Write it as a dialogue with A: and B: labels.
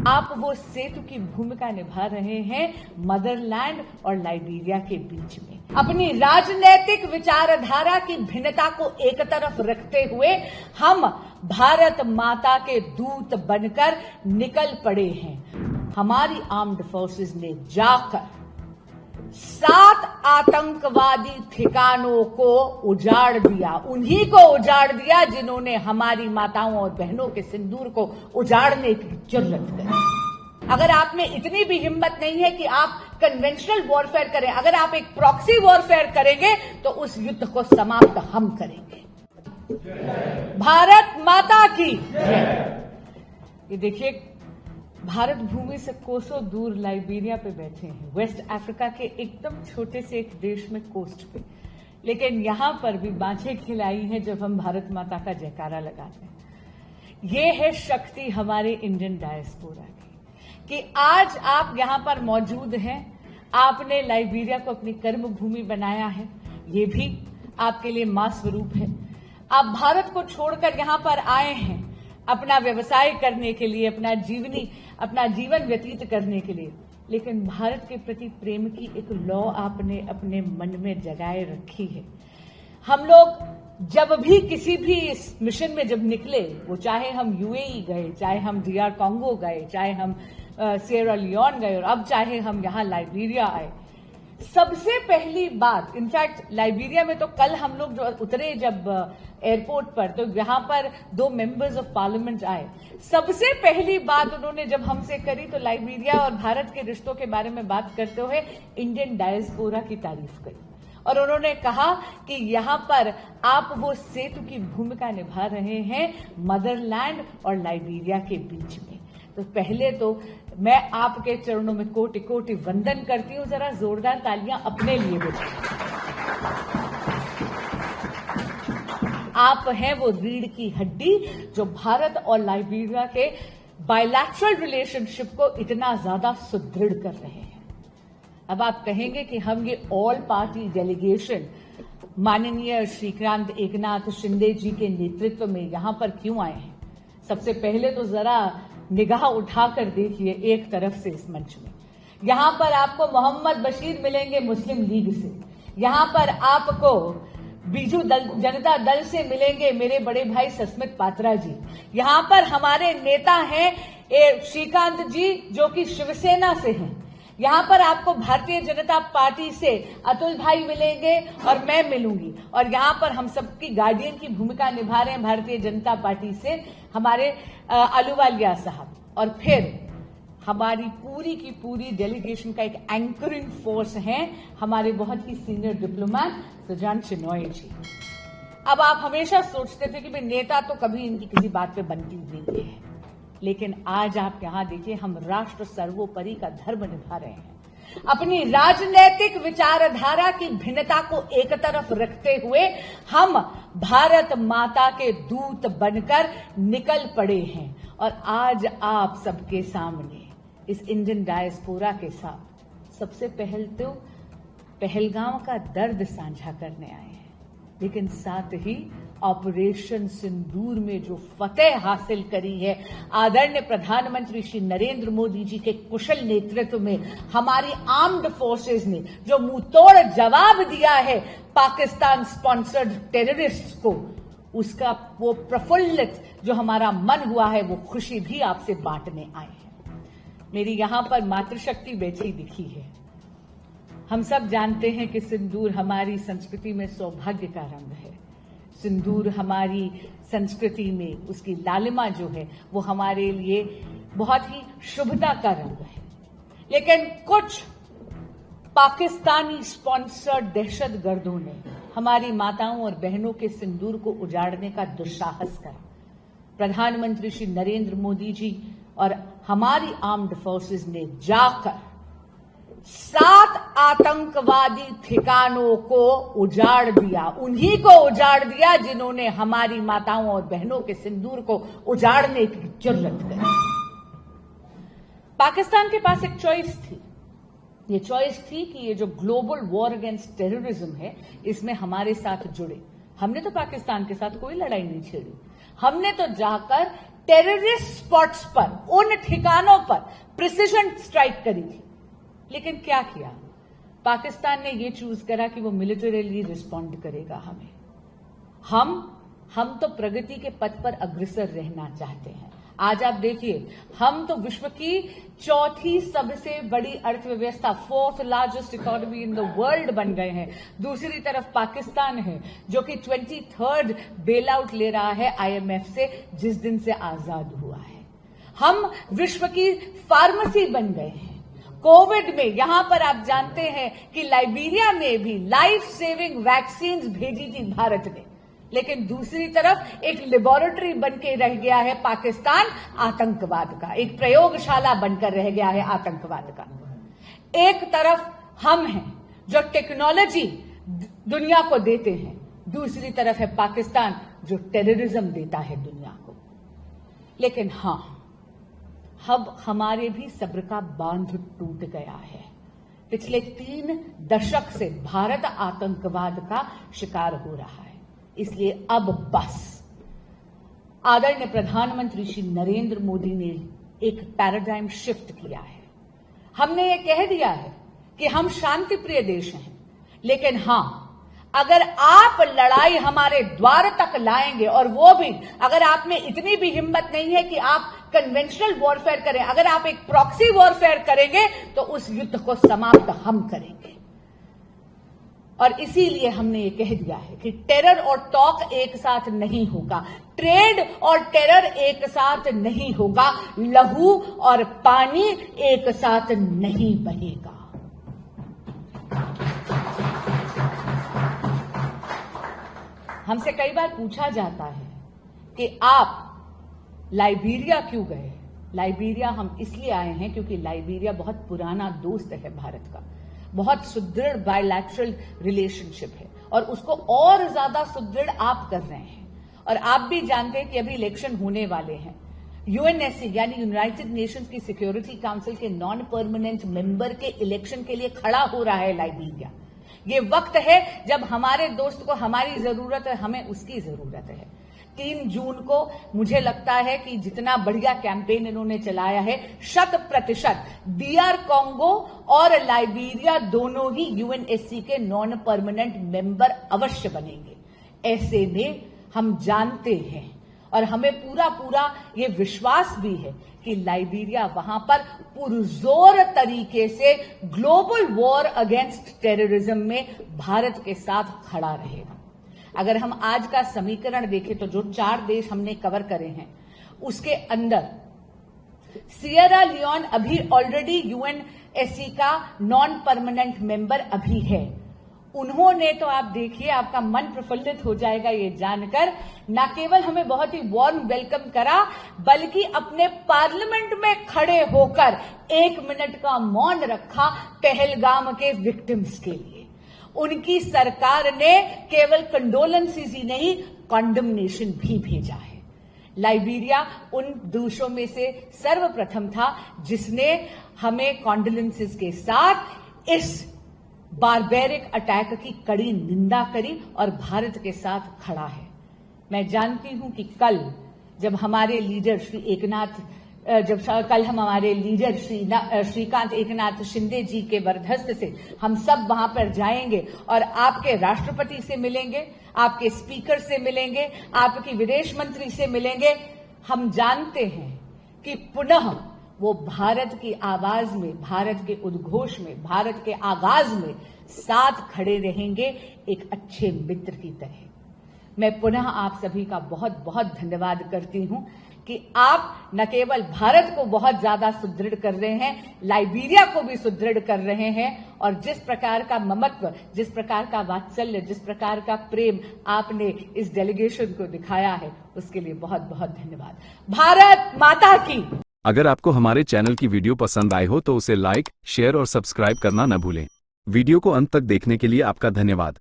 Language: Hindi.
A: आप वो सेतु की भूमिका निभा रहे हैं मदरलैंड और लाइबेरिया के बीच में। अपनी राजनीतिक विचारधारा की भिन्नता को एक तरफ रखते हुए हम भारत माता के दूत बनकर निकल पड़े हैं। हमारी आर्म्ड फोर्सेस ने जाकर 7 आतंकवादी ठिकानों को उजाड़ दिया, उन्हीं को उजाड़ दिया जिन्होंने हमारी माताओं और बहनों के सिंदूर को उजाड़ने की जुर्रत करी। अगर आप में इतनी भी हिम्मत नहीं है कि आप कन्वेंशनल वॉरफेयर करें, अगर आप एक प्रॉक्सी वॉरफेयर करेंगे तो उस युद्ध को समाप्त हम करेंगे। भारत माता की जय। ये देखिए, भारत भूमि से कोसों दूर लाइबेरिया पे बैठे हैं, वेस्ट अफ्रीका के एकदम छोटे से एक देश में कोस्ट पे, लेकिन यहां पर भी बाँछें खिलाई हैं जब हम भारत माता का जयकारा लगाते हैं। ये है शक्ति हमारे इंडियन डायस्पोरा की कि आज आप यहां पर मौजूद हैं। आपने लाइबेरिया को अपनी कर्म भूमि बनाया है, ये भी आपके लिए मां स्वरूप है। आप भारत को छोड़कर यहां पर आए हैं अपना व्यवसाय करने के लिए, अपना जीवन व्यतीत करने के लिए, लेकिन भारत के प्रति प्रेम की एक लौ आपने अपने मन में जगाए रखी है। हम लोग जब भी किसी भी इस मिशन में जब निकले, वो चाहे हम यूएई गए, चाहे हम DR कॉन्गो गए, चाहे हम सिएरा लियोन गए और अब चाहे हम यहां लाइबेरिया आए, सबसे पहली बात, इनफैक्ट लाइबेरिया में तो कल हम लोग जो उतरे जब एयरपोर्ट पर, तो यहां पर 2 मेंबर्स ऑफ पार्लियामेंट आए। सबसे पहली बात उन्होंने जब हमसे करी तो लाइबेरिया और भारत के रिश्तों के बारे में बात करते हुए इंडियन डायस्पोरा की तारीफ करी और उन्होंने कहा कि यहां पर आप वो सेतु की भूमिका निभा रहे हैं मदरलैंड और लाइबेरिया के बीच में। तो पहले तो मैं आपके चरणों में कोटि कोटि वंदन करती हूं। जरा जोरदार तालियां अपने लिए बजाएं। आप हैं वो रीढ़ की हड्डी जो भारत और लाइबेरिया के बायलैटरल रिलेशनशिप को इतना ज्यादा सुदृढ़ कर रहे हैं। अब आप कहेंगे कि हम ये ऑल पार्टी डेलीगेशन माननीय श्रीकांत एकनाथ शिंदे जी के नेतृत्व में यहां पर क्यों आए हैं? सबसे पहले तो जरा निगाह उठाकर देखिए एक तरफ से इस मंच में, यहां पर आपको मोहम्मद बशीर मिलेंगे मुस्लिम लीग से, यहां पर आपको बीजू जनता दल से मिलेंगे मेरे बड़े भाई सस्मित पात्रा जी, यहां पर हमारे नेता हैं श्रीकांत जी जो कि शिवसेना से हैं, यहां पर आपको भारतीय जनता पार्टी से अतुल भाई मिलेंगे और मैं मिलूंगी, और यहां पर हम सबकी गार्डियन की भूमिका निभा रहे हैं भारतीय जनता पार्टी से हमारे अहलुवालिया साहब, और फिर हमारी पूरी की पूरी डेलीगेशन का एक एंकरिंग फोर्स है हमारे बहुत ही सीनियर डिप्लोमेट सुजान चिनॉय जी। अब आप हमेशा सोचते थे कि भाई नेता तो कभी इनकी किसी बात पे बनती नहीं है, लेकिन आज आप यहां देखिए, हम राष्ट्र सर्वोपरि का धर्म निभा रहे हैं। अपनी राजनीतिक विचारधारा की भिन्नता को एक तरफ रखते हुए हम भारत माता के दूत बनकर निकल पड़े हैं और आज आप सबके सामने इस इंडियन डायस्पोरा के साथ सबसे पहले तो पहलगाम का दर्द साझा करने आए हैं, लेकिन साथ ही ऑपरेशन सिंदूर में जो फतेह हासिल करी है आदरणीय प्रधानमंत्री श्री नरेंद्र मोदी जी के कुशल नेतृत्व में हमारी आर्म्ड फोर्सेस ने जो मुंहतोड़ जवाब दिया है पाकिस्तान स्पॉन्सर्ड टेररिस्ट्स को, उसका वो प्रफुल्लित जो हमारा मन हुआ है वो खुशी भी आपसे बांटने आए हैं। मेरी यहां पर मातृशक्ति बैठी दिखी है। हम सब जानते हैं कि सिंदूर हमारी संस्कृति में सौभाग्य का रंग है। सिंदूर हमारी संस्कृति में उसकी लालिमा जो है वो हमारे लिए बहुत ही शुभता का रंग है, लेकिन कुछ पाकिस्तानी स्पॉन्सर्ड दहशतगर्दों ने हमारी माताओं और बहनों के सिंदूर को उजाड़ने का दुस्साहस करा। प्रधानमंत्री श्री नरेंद्र मोदी जी और हमारी आर्म्ड फोर्सेस ने जाकर 7 आतंकवादी ठिकानों को उजाड़ दिया, उन्हीं को उजाड़ दिया जिन्होंने हमारी माताओं और बहनों के सिंदूर को उजाड़ने की जुर्रत करी। पाकिस्तान के पास एक चॉइस थी, ये चॉइस थी कि ये जो ग्लोबल वॉर अगेंस्ट टेररिज्म है इसमें हमारे साथ जुड़े। हमने तो पाकिस्तान के साथ कोई लड़ाई नहीं छेड़ी, हमने तो जाकर टेररिस्ट स्पॉट्स पर, उन ठिकानों पर प्रिसिजन स्ट्राइक करी थी। लेकिन क्या किया? पाकिस्तान ने यह चूज करा कि वो मिलिटरीली रिस्पॉन्ड करेगा हमें। हम तो प्रगति के पथ पर अग्रसर रहना चाहते हैं। आज आप देखिए, हम तो विश्व की चौथी सबसे बड़ी अर्थव्यवस्था, 4th largest economy in the world बन गए हैं। दूसरी तरफ पाकिस्तान है जो कि 23rd बेल आउट ले रहा है IMF से, जिस दिन से आजाद हुआ है। हम विश्व की फार्मेसी बन गए हैं। कोविड में यहां पर आप जानते हैं कि लाइबेरिया में भी लाइफ सेविंग वैक्सीन्स भेजी थी भारत ने, लेकिन दूसरी तरफ एक लेबोरेटरी बनके रह गया है पाकिस्तान आतंकवाद का, एक प्रयोगशाला बनकर रह गया है आतंकवाद का। एक तरफ हम हैं जो टेक्नोलॉजी दुनिया को देते हैं, दूसरी तरफ है पाकिस्तान जो टेररिज्म देता है दुनिया को। लेकिन हां, अब हमारे भी सब्र का बांध टूट गया है। पिछले 3 दशक से भारत आतंकवाद का शिकार हो रहा है, इसलिए अब बस। आदरणीय प्रधानमंत्री श्री नरेंद्र मोदी ने एक पैराडाइम शिफ्ट किया है। हमने ये कह दिया है कि हम शांति प्रिय देश हैं, लेकिन हां, अगर आप लड़ाई हमारे द्वार तक लाएंगे, और वो भी अगर आप में इतनी भी हिम्मत नहीं है कि आप कन्वेंशनल वॉरफेयर करें, अगर आप एक प्रॉक्सी वॉरफेयर करेंगे, तो उस युद्ध को समाप्त हम करेंगे। और इसीलिए हमने ये कह दिया है कि टेरर और टॉक एक साथ नहीं होगा, ट्रेड और टेरर एक साथ नहीं होगा, लहू और पानी एक साथ नहीं बहेगा। हमसे कई बार पूछा जाता है कि आप लाइबेरिया क्यों गए? लाइबेरिया हम इसलिए आए हैं क्योंकि लाइबेरिया बहुत पुराना दोस्त है भारत का, बहुत सुदृढ़ बायलैटरल रिलेशनशिप है, और उसको और ज्यादा सुदृढ़ आप कर रहे हैं। और आप भी जानते हैं कि अभी इलेक्शन होने वाले हैं। यूएनएससी यानी यूनाइटेड नेशंस की सिक्योरिटी काउंसिल के नॉन परमानेंट मेंबर के इलेक्शन के लिए खड़ा हो रहा है लाइबेरिया। ये वक्त है जब हमारे दोस्त को हमारी जरूरत है, हमें उसकी जरूरत है। 3 जून को मुझे लगता है कि जितना बढ़िया कैंपेन इन्होंने चलाया है, 100% DR कांगो और लाइबेरिया दोनों ही यूएनएससी के नॉन परमानेंट मेंबर अवश्य बनेंगे। ऐसे में हम जानते हैं और हमें पूरा ये विश्वास भी है कि लाइबेरिया वहां पर पुरजोर तरीके से ग्लोबल वॉर अगेंस्ट टेररिज्म में भारत के साथ खड़ा रहेगा। अगर हम आज का समीकरण देखें तो जो 4 देश हमने कवर करे हैं, उसके अंदर सियरा लियोन अभी ऑलरेडी यूएनएससी का नॉन परमानेंट मेंबर अभी है। उन्होंने तो आप देखिए, आपका मन प्रफुल्लित हो जाएगा ये जानकर, न केवल हमें बहुत ही वार्म वेलकम करा, बल्कि अपने पार्लियामेंट में खड़े होकर 1 मिनट का मौन रखा पहलगाम के विक्टिम्स के लिए। उनकी सरकार ने केवल कंडोलेंसेस ही नहीं, कॉन्डमनेशन भी भेजा है। लाइबेरिया उन देशों में से सर्वप्रथम था जिसने हमें कॉन्डोलेंसेस के साथ इस बारबेरिक अटैक की कड़ी निंदा करी और भारत के साथ खड़ा है। मैं जानती हूं कि कल जब हमारे लीडर श्रीकांत एकनाथ शिंदे जी के वरदहस्त से हम सब वहां पर जाएंगे और आपके राष्ट्रपति से मिलेंगे, आपके स्पीकर से मिलेंगे, आपकी विदेश मंत्री से मिलेंगे, हम जानते हैं कि पुनः वो भारत की आवाज में, भारत के उद्घोष में, भारत के आगाज में साथ खड़े रहेंगे एक अच्छे मित्र की तरह। मैं पुनः आप सभी का बहुत बहुत धन्यवाद करती हूं कि आप न केवल भारत को बहुत ज्यादा सुदृढ़ कर रहे हैं, लाइबेरिया को भी सुदृढ़ कर रहे हैं, और जिस प्रकार का ममत्व, जिस प्रकार का वात्सल्य, जिस प्रकार का प्रेम आपने इस डेलीगेशन को दिखाया है, उसके लिए बहुत बहुत धन्यवाद। भारत माता की।
B: अगर आपको हमारे चैनल की वीडियो पसंद आई हो तो उसे लाइक, शेयर और सब्सक्राइब करना न भूलें। वीडियो को अंत तक देखने के लिए आपका धन्यवाद।